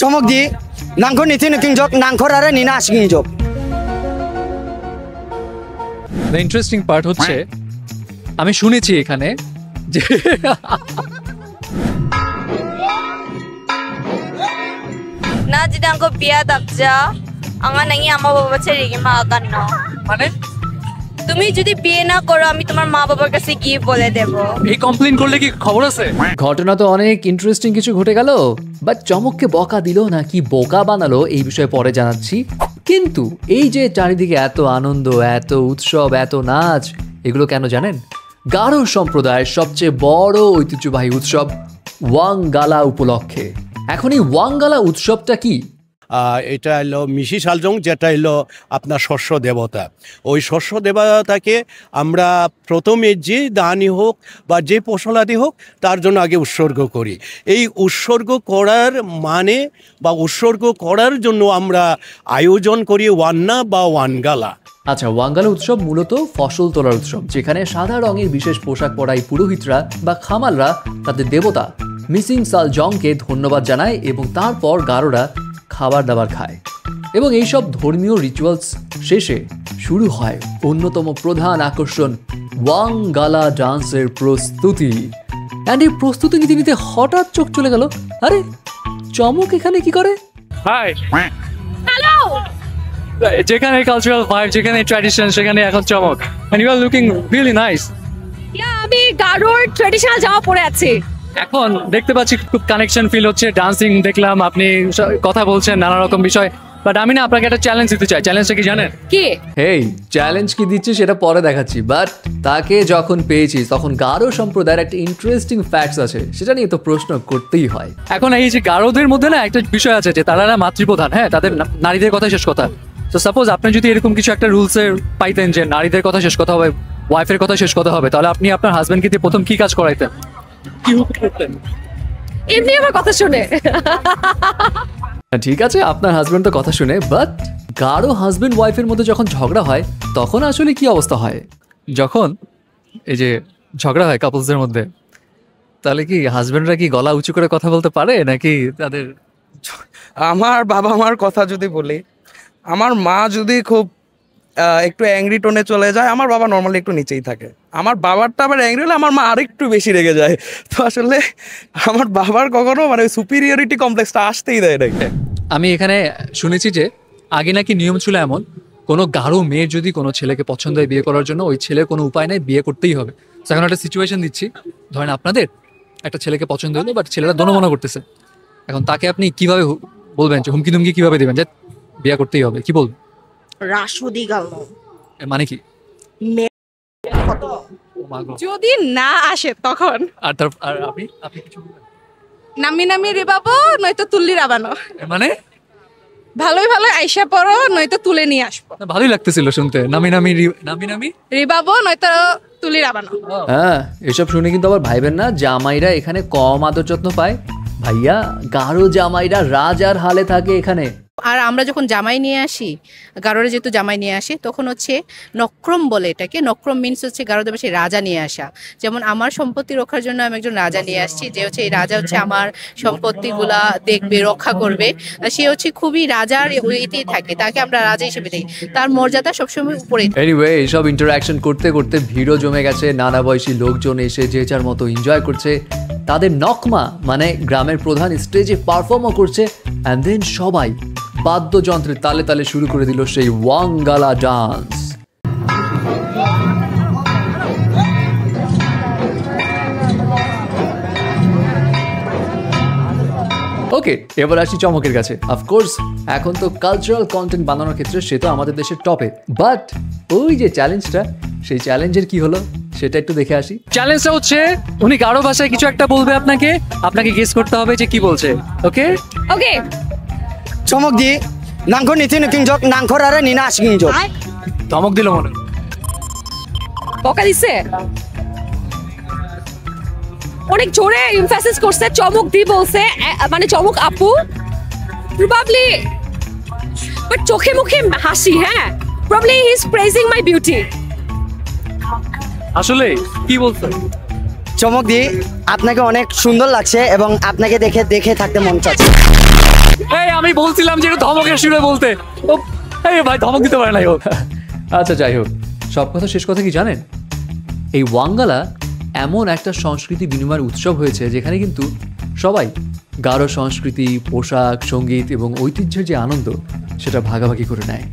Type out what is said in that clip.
চমক দি নাংখ নীতি নিকিংজক নাংখর আরে নিনা আসিংজক। দ্য ইন্টারেস্টিং পার্ট হচ্ছে আমি শুনেছি এখানে যে না যদি আমাকে বিয়া দাবজা আমার নাকি আমার বাবা ছেড়ে রেখে মা কান্ন মানে তুমি যদি বিয়ে না করো আমি তোমার মা বাবার কাছে গিয়ে বলে দেব। এই কমপ্লেইন করলে কি খবর আছে? ঘটনা তো অনেক ইন্টারেস্টিং কিছু ঘটে গেল, বাট চমককে বকা দিল নাকি বোকা বানালো এই বিষয়ে পরে জানাচ্ছি। কিন্তু এই যে চারিদিকে এত আনন্দ, এত উৎসব, এত নাচ, এগুলো কেন জানেন? গারো সম্প্রদায়ের সবচেয়ে বড় ঐতিহ্যবাহী উৎসব ওয়াংগালা উপলক্ষে। এখন এই ওয়াংগালা উৎসবটা কি? এটা হলো মিশি সালজং, যেটা হলো আপনার শস্য দেবতা। ওই শস্য দেবতাকে আমরা প্রথমে যে দানই হোক বা যে ফসলাদি হোক তার জন্য আগে উৎসর্গ করি। এই উৎসর্গ করার মানে বা উৎসর্গ করার জন্য আমরা আয়োজন করি ওয়ান্না বা ওয়ানগালা। আচ্ছা, ওয়াংগালা উৎসব মূলত ফসল তোলার উৎসব, যেখানে সাদা রঙের বিশেষ পোশাক পরাই পুরোহিতরা বা খামালরা তাদের দেবতা মিসিং সালজংকে ধন্যবাদ জানায় এবং তারপর গারোরা খাবার দাবার খায়। এবং এইসব ধর্মীয় রিচুয়ালস শেষে শুরু হয় অন্যতম প্রধান আকর্ষণ ওয়াংগালা ডান্সের প্রস্তুতি। অ্যান্ড এই প্রস্তুতি নিতে নিতে হঠাৎ চোখ চলে গেল, আরে চমক এখানে কি করে? হাই হ্যালো, যেখানে কালচারাল ভাইব, যেখানে ট্র্যাডিশন, সেখানে এখন চমক। And you are looking really nice. আমি গারোর ট্র্যাডিশনাল জামা পরে আছি। এখন দেখতে পাচ্ছি খুব কানেকশন ফিল হচ্ছে, ডান্সিং দেখলাম, আপনি কথা বলছেন নানা রকম বিষয়। বাট আমি না আপনাকে একটা চ্যালেঞ্জ দিতে চাই। চ্যালেঞ্জটা কি জানেন? কি? হেই, চ্যালেঞ্জ কি দিচ্ছি সেটা পরে দেখাচ্ছি, বাট তাকে যখন পেয়েছি তখন গারো সম্প্রদায়ের একটা ইন্টারেস্টিং ফ্যাক্টস আছে, সেটা নিয়ে তো প্রশ্ন করতেই হয়। এখন এই যে গারোদের মধ্যে না একটা বিষয় আছে যে তারা মাতৃপ্রধান, হ্যাঁ, তাদের নারীদের কথা শেষ কথা। তো সাপোজ আপনি যদি এরকম কিছু একটা রুলসের পাইতেন যে নারীদের কথা শেষ কথা হবে, ওয়াইফের কথা শেষ কথা হবে, তাহলে আপনি আপনার হাজবেন্ডকে দিয়ে প্রথম কি কাজ করাইতেন? কি করতেন? এমনি আমার কথা শুনে। ঠিক আছে, আপনার হাজবেন্ড তো কথা শুনে, বাট গারো হাজবেন্ড ওয়াইফের মধ্যে যখন ঝগড়া হয় তখন আসলে কি অবস্থা হয়? যখন এই যে ঝগড়া হয় কাপলসদের মধ্যে, তাহলে কি হাজবেন্ডরা কি গলা উঁচু করে কথা বলতে পারে নাকি তাদের? আমার বাবা মার কথা যদি বলি, আমার মা যদি খুব একটু অ্যাংরি টোনে চলে যায়, আমার বাবা নর্মালি একটু নিচেই থাকে। আমার বাবারটা আবার অ্যাংরি হলে আমার মা আরেকটু বেশি রেগে যায়। তো আসলে আমার বাবার কখনো মানে সুপিরিয়রিটি কমপ্লেক্সটা আসতেই দেয় না। আমি এখানে শুনেছি যে আগে নাকি নিয়ম ছিল এমন, কোনো গারো মেয়ের যদি কোনো ছেলেকে পছন্দ হয় বিয়ে করার জন্য, ওই ছেলের কোনো উপায় নেই, বিয়ে করতেই হবে। এখন একটা সিচুয়েশন দিচ্ছি, ধরেন আপনাদের একটা ছেলেকে পছন্দ হলো, বাট ছেলেরা দনমনা করতেছে। এখন তাকে আপনি কিভাবে বলবেন, যে হুমকি তুমকি কিভাবে দেবেন যে বিয়ে করতেই হবে? কি বলবেন? রাসুদি গাল মানে কি? যদি না আসে তখন আর তার আর আপনি কিছু বলবেন? নামি নামি রেবাবো নয়তো তুললি রাবানো। মানে ভালোই ভালো আইসা পড়ো নয়তো তুলে নিয়ে আসবো। ভালোই লাগতেছিল শুনতে, নামি নামি নামি নামি রেবাবো নয়তো তুলি রাবানো। হ্যাঁ, এসব শুনে কিন্তু আবার ভাইবেন না জামাইরা এখানে কম আদর যত্ন পায়। ভাইয়া, গারো জামাইরা রাজার হালে থাকে এখানে। আর আমরা যখন জামাই নিয়ে আসি, গারোরে যেহেতু জামাই নিয়ে আসি, তখন হচ্ছে নক্রম বলে এটাকে। নক্রম মিনস হচ্ছে গারোদের ভাষায় রাজা নিয়ে আসা। যেমন আমার সম্পত্তি রক্ষার জন্য আমি একজন রাজা নিয়ে আসছি, যে হচ্ছে এই রাজা হচ্ছে আমার সম্পত্তিগুলা দেখবে, রক্ষা করবে। সে হচ্ছে খুবই রাজার ইতেই থাকে, তাকে আমরা রাজা হিসেবে দেখি, তার মর্যাদা সবসময় উপরে। এনিওয়ে, এইসব ইন্টারঅ্যাকশন করতে করতে ভিড়ও জমে গেছে, নানা বয়সী লোকজন এসে যে যার মতো এনজয় করছে। তাদের নকমা মানে গ্রামের প্রধান স্টেজে পারফর্মও করছে, অ্যান্ড দেন সবাই বাদ্যযন্ত্রের তালে তালে শুরু করে দিল সেই ওয়াংগালা ডান্স। ওকে, এবার আসি চমকের কাছে। অফকোর্স এখন তো কালচারাল কন্টেন্ট বানানোর ক্ষেত্রে সে তো আমাদের দেশের টপে, বাট ওই যে চ্যালেঞ্জটা, সেই চ্যালেঞ্জের কি হলো সেটা একটু দেখে আসি। চ্যালেঞ্জটা হচ্ছে উনি গারো ভাষায় কিছু একটা বলবে, আপনাকে গেস করতে হবে যে কি বলছে। ওকে ওকে, চমক দি নাংখ নীতি নিকিংজক নাংখর আরে নিনা আসিংজক। ধমক দিল মনে, বকা দিছে, অনেক জোরে এমফাসিস করছে। চমক দি বলছে, মানে চমক আপু প্রবাবলি, বাট চোখে মুখে হাসি। হ্যাঁ, probably he is praising my beauty. আসলে কি বলছে? চমক দি আপনাকে অনেক সুন্দর লাগছে এবং আপনাকে দেখে দেখে থাকতে মন চাচ্ছে। আমি বলছিলাম যে একটু ধমকের সুরে বলতে। ও এই ভাই ধমক দিতে পারে না ও। আচ্ছা যাই হোক, সব কথা শেষ কথা কি জানেন, এই ওয়াঙ্গালা এমন একটা সংস্কৃতি বিনিময়ের উৎসব হয়েছে যেখানে কিন্তু সবাই গারো সংস্কৃতি, পোশাক, সঙ্গীত এবং ঐতিহ্যের যে আনন্দ সেটা ভাগাভাগি করে নেয়।